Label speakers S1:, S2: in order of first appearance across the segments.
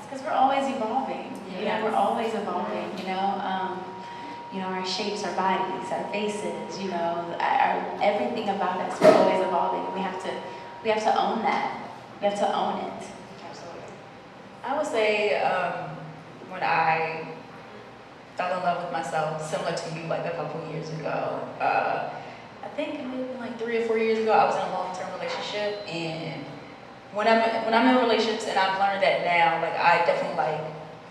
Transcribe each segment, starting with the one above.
S1: because we're always evolving.
S2: Yes.
S1: You know, we're always evolving. You know, our shapes, our bodies, our faces. You know, everything about us. We're always evolving. We have to own that. We have to own it.
S2: Absolutely. I would say when I fell in love with myself, similar to you, like a couple years ago. I think maybe like 3 or 4 years ago, I was in a long-term relationship, and when I'm in relationships, and I've learned that now, like I definitely like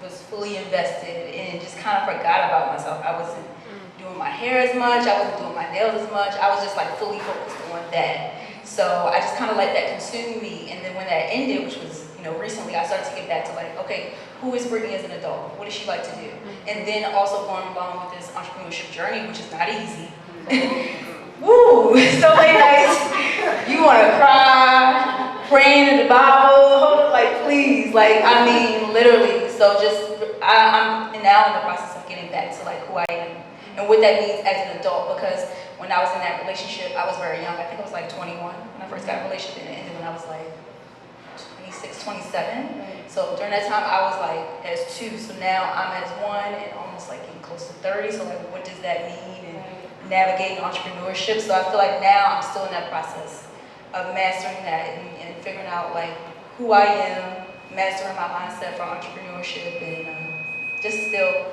S2: was fully invested and just kind of forgot about myself. I wasn't doing my hair as much, I wasn't doing my nails as much. I was just like fully focused on that. So I just kind of let that consume me, and then when that ended, which was recently, I started to get back to like, okay, who is Brittany as an adult? What does she like to do? And then also going along with this entrepreneurship journey, which is not easy. Woo! So late nights, you want to cry, praying in the Bible, like please, like I mean literally. So just I'm now in the process of getting back to like who I am and what that means as an adult. Because when I was in that relationship, I was very young. I think I was like 21 when I first got in a relationship, and it ended when I was like 26, 27. So during that time, I was like as 2. So now I'm as 1 and almost like getting close to 30. So like, what does that mean? And navigating entrepreneurship. So I feel like now I'm still in that process of mastering that and figuring out like who I am, mastering my mindset for entrepreneurship, and just still